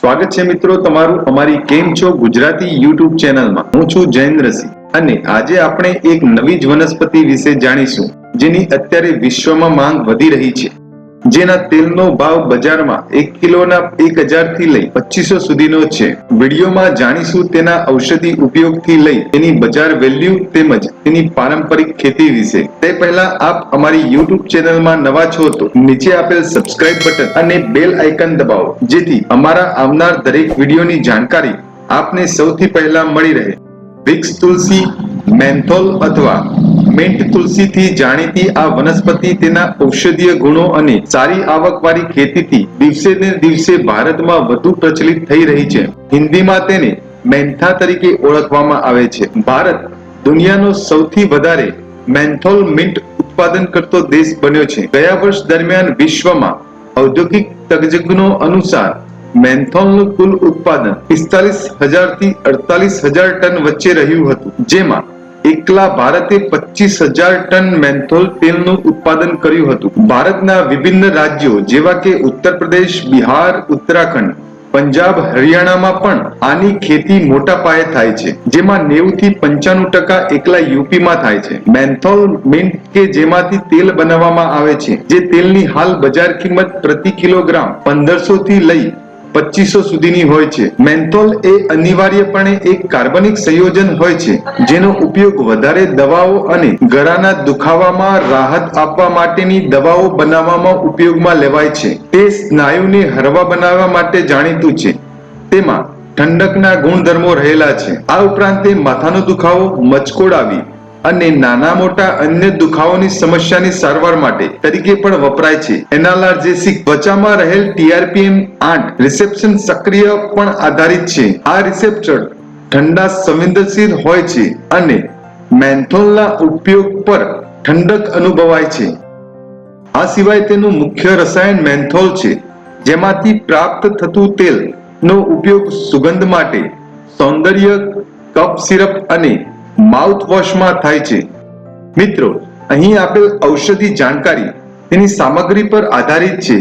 સ્વાગત છે મિત્રો તમારું અમારી કેમ છો ગુજરાતી યુટ્યુબ ચેનલમાં। હું છું જયેન્દ્રસિંહ અને આજે આપણે એક નવી જ વનસ્પતિ વિશે જાણીશું જેની અત્યારે વિશ્વમાં માંગ વધી રહી છે, જેના તેલનો ભાવ બજારમાં 1 કિલોના 1000 થી લઈ 2500 સુધીનો છે। વિડીયોમાં જાણીશું તેના ઔષધિ ઉપયોગથી લઈ તેની બજાર વેલ્યુ તેમજ તેની પારંપરિક ખેતી વિશે। તે પહેલા આપ અમારી યુટ્યુબ ચેનલમાં નવા છો તો નીચે આપેલ સબસ્ક્રાઇબ બટન અને બેલ આઇકન દબાવો, જેથી અમારા આવનાર દરેક વિડીયોની જાણકારી આપને સૌથી પહેલા મળી રહે। વિક્સ તુલસી, મેન્થોલ અથવા મિન્ટ તુલસીથી જાણીતી આ વનસ્પતિ તેના ઔષધીય ગુણો અને સારી આવકવાળી ખેતીથી દિવસે ને દિવસે ભારતમાં વધુ પ્રચલિત થઈ રહી છે। હિન્દીમાં તેને મેન્થા તરીકે ઓળખવામાં આવે છે। ભારત દુનિયાનો સૌથી વધારે મેન્થોલ મિન્ટ ઉત્પાદન કરતો દેશ બન્યો છે। ગયા વર્ષ દરમિયાન વિશ્વમાં ઔદ્યોગિક તજજ્ઞો અનુસાર મેન્થોલનું કુલ ઉત્પાદન 45,000 થી 48,000 ટન વચ્ચે રહ્યું હતું, જેમાં એકલા ભારતે 25,000 ટન મેન્થોલ તેલનું ઉત્પાદન કર્યું હતું। ભારતના વિભિન્ન રાજ્યો જેવા કે ઉત્તર પ્રદેશ, બિહાર, ઉત્તરાખંડ, પંજાબ, હરિયાણામાં પણ આની ખેતી મોટા પાયે થાય છે, જેમાં 90 થી 95% એકલા યુપીમાં થાય છે। મેન્થોલ મિન્ટ કે જેમાંથી તેલ બનાવવામાં આવે છે, જે તેલની હાલ બજાર કિંમત પ્રતિ કિલોગ્રામ 1500 થી લઈ 2500 સુધીની હોય છે। મેન્થોલ એ અનિવાર્યપણે એક કાર્બનિક સંયોજન હોય છે, જેનો ઉપયોગ વધારે દવાઓ અને ગળાના દુખાવામાં રાહત આપવા માટેની દવાઓ બનાવવામાં ઉપયોગમાં લેવાય છે। તે સ્નાયુને હળવા બનાવવા માટે જાણીતું છે। તેમાં ઠંડકના ગુણધર્મો રહેલા છે। આ ઉપરાંત તે માથાનો દુખાવો, મચકોડ આવી અને નાના મોટા અન્ય દુખાવાની સમસ્યાની સારવાર માટે તરીકે પણ વપરાય છે। એનાલાર્જેસિક ત્વચામાં રહેલ TRPM8 રિસેપ્શન સક્રિય પણ આધારિત છે। આ રિસેપ્ટર ઠંડા સંવેદનશીલ હોય છે અને મેન્થોલના ઉપયોગ પર ઠંડક અનુભવાય છે। આ સિવાય તેનું મુખ્ય રસાયણ મેન્થોલ છે, જેમાંથી પ્રાપ્ત થતું તેલ નો ઉપયોગ સુગંધ માટે, સૌંદર્ય, કફ સિરપ અને માઉથ વોશમાં થાય છે। મિત્રો, અહીં આપેલ ઔષધિ જાણકારી તેની સામગ્રી પર આધારિત છે।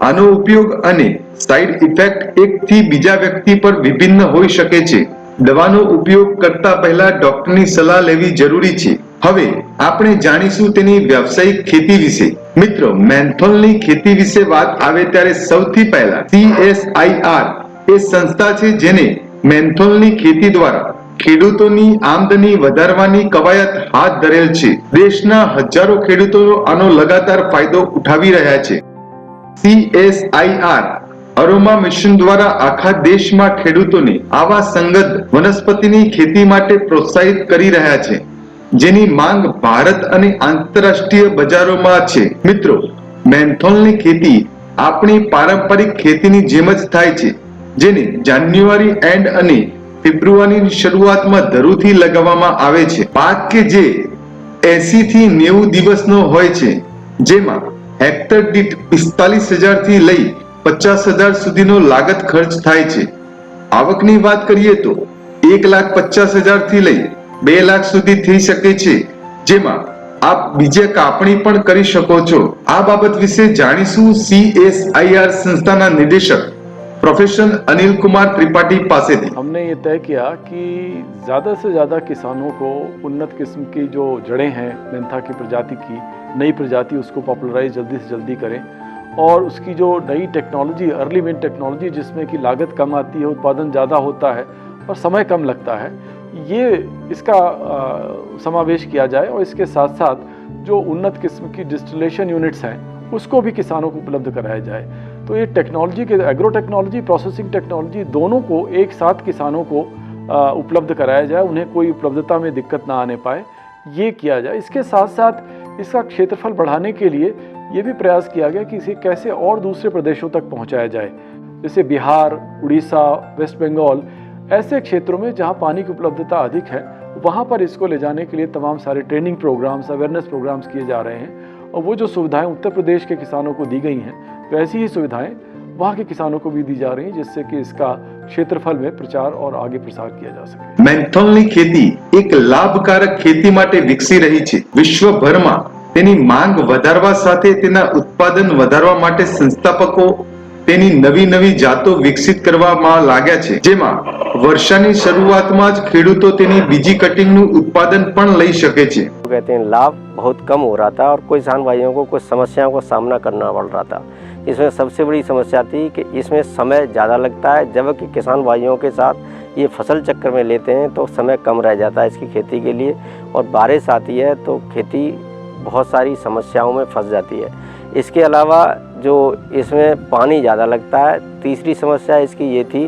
આનો ઉપયોગ અને સાઇડ ઇફેક્ટ એકથી બીજા વ્યક્તિ પર વિભિન્ન હોઈ શકે છે। દવાનો ઉપયોગ કરતા પહેલા ડોક્ટરની સલાહ લેવી જરૂરી છે। હવે આપણે જાણીશું તેની વ્યવસાયિક ખેતી વિશે। મિત્રો, મેન્થોલની ખેતી વિશે વાત આવે ત્યારે સૌથી પહેલા CSIR એ સંસ્થા છે જેને મેન્થોલની ખેતી દ્વારા ખેડૂતોની આમદની વધારવાની કવાયત હાથ ધરેલ છે। દેશના હજારો ખેડૂતો આનો લગાતાર ફાયદો ઉઠાવી રહ્યા છે। CSIR અરોમા મિશન દ્વારા આખા દેશમાં ખેડૂતોને આવા સંગત વનસ્પતિની ખેતી માટે પ્રોત્સાહિત કરી રહ્યા છે, જેની માંગ ભારત અને આંતરરાષ્ટ્રીય બજારોમાં છે। મિત્રો, મેન્થોલની ખેતી આપણી પારંપરિક ખેતીની જેમ જ થાય છે, જેને જાન્યુઆરી એન્ડ અને ફેબ્રુઆરીની શરૂઆતમાં ધરુથી લગાવવામાં આવે છે। પાક કે જે 80 થી 90 દિવસનો હોય છે, જેમાં હેક્ટર દીઠ 45,000 થી લઈ 50,000 સુધીનો લાગત ખર્ચ થાય છે। આવકની વાત કરીએ તો 1,50,000 થી લઈ 2 લાખ સુધી થઈ શકે છે, જેમાં આપ બીજે કાપણી પણ કરી શકો છો। આ બાબત વિશે જાણીશું CSIR संस्था निदेशक प्रोफेसर अनिल कुमार त्रिपाठी पासे थी। हमने ये तय किया कि ज़्यादा से ज़्यादा किसानों को उन्नत किस्म की जो जड़ें हैं मेंथा की प्रजाति की, नई प्रजाति उसको पॉपुलराइज जल्दी से जल्दी करें और उसकी जो नई टेक्नोलॉजी, अर्ली मिंट टेक्नोलॉजी जिसमें कि लागत कम आती है, उत्पादन ज़्यादा होता है और समय कम लगता है, ये इसका समावेश किया जाए और इसके साथ साथ जो उन्नत किस्म की डिस्टिलेशन यूनिट्स हैं उसको भी किसानों को उपलब्ध कराया जाए। तो ये टेक्नोलॉजी के एग्रो टेक्नोलॉजी, प्रोसेसिंग टेक्नोलॉजी दोनों को एक साथ किसानों को उपलब्ध कराया जाए, उन्हें कोई उपलब्धता में दिक्कत ना आने पाए, ये किया जाए। इसके साथ साथ इसका क्षेत्रफल बढ़ाने के लिए ये भी प्रयास किया गया कि इसे कैसे और दूसरे प्रदेशों तक पहुंचाया जाए, जैसे बिहार, उड़ीसा, वेस्ट बंगाल, ऐसे क्षेत्रों में जहां पानी की उपलब्धता अधिक है, वहां पर इसको ले जाने के लिए तमाम सारे ट्रेनिंग प्रोग्राम्स, अवेयरनेस प्रोग्राम्स किए जा रहे हैं और वो जो सुविधाएं उत्तर प्रदेश के किसानों को दी गई हैं, वैसी ही सुविधाएं वहाँ के किसानों को भी दी जा रही हैं, जिससे कि इसका क्षेत्रफल में प्रचार और आगे प्रसार किया जा सके। મેન્થોલની ખેતી એક લાભકારક ખેતી માટે વિકસી રહી છે। વિશ્વભરમાં તેની માંગ વધારવા સાથે તેના ઉત્પાદન વધારવા માટે સંસ્થાપકો તેની નવી નવી જાતો વિકસિત કરવામાં लाग्યા છે, જેમાં વર્ષાની શરૂઆતમાં જ ખેડૂતો તેની બીજી કટિંગનું ઉત્પાદન પણ લઈ શકે છે। कहते हैं लाभ बहुत कम हो रहा था और कोई किसान भाइयों को कुछ समस्याओं का सामना करना पड़ रहा था। इसमें सबसे बड़ी समस्या थी कि इसमें समय ज़्यादा लगता है, जबकि किसान भाइयों के साथ ये फसल चक्र में लेते हैं तो समय कम रह जाता है इसकी खेती के लिए, और बारिश आती है तो खेती बहुत सारी समस्याओं में फंस जाती है। इसके अलावा जो इसमें पानी ज़्यादा लगता है। तीसरी समस्या इसकी ये थी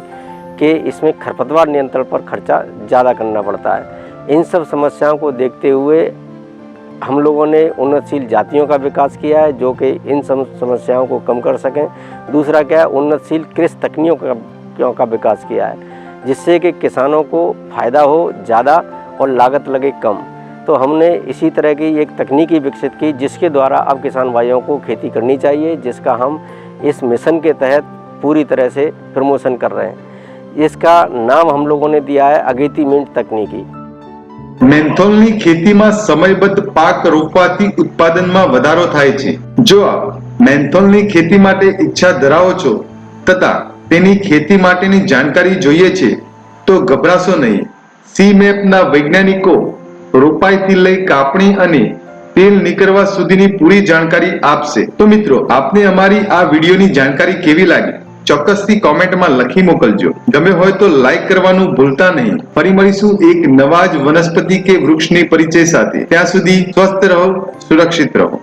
कि इसमें खरपतवार नियंत्रण पर खर्चा ज़्यादा करना पड़ता है। इन सब समस्याओं को देखते हुए हम लोगों ने उन्नतशील जातियों का विकास किया है जो कि इन समस्याओं को कम कर सकें। दूसरा क्या है, उन्नतशील कृषि तकनीकों का विकास किया है जिससे कि किसानों को फ़ायदा हो ज़्यादा और लागत लगे कम। तो हमने इसी तरह की एक तकनीकी विकसित की जिसके द्वारा अब किसान भाइयों को खेती करनी चाहिए, जिसका हम इस मिशन के तहत पूरी तरह से प्रमोशन कर रहे हैं। इसका नाम हम लोगों ने दिया है अगेती मिंट तकनीकी। મેન્થોલની ખેતીમાં સમયબદ્ધ પાક રોપવાથી ઉત્પાદનમાં વધારો થાય છે। જો આપ મેન્થોલની ખેતી માટે ઈચ્છા ધરાવો છો તથા તેની ખેતી માટેની જાણકારી જોઈએ છે તો ગભરાશો નહીં। CMAP ના વૈજ્ઞાનિકો રોપાઈથી લઈ કાપણી અને તેલ નીકળવા સુધીની પૂરી જાણકારી આપશે। તો મિત્રો, આપને અમારી આ વિડીયોની જાણકારી કેવી લાગી ચોક્કસથી કોમેન્ટમાં લખી મોકલજો। ગમે હોય તો લાઈક કરવાનું ભૂલતા નહીં। ફરી મળીશું એક નવા જ વનસ્પતિ કે વૃક્ષની પરિચય સાથે। ત્યાં સુધી સ્વસ્થ રહો, સુરક્ષિત રહો।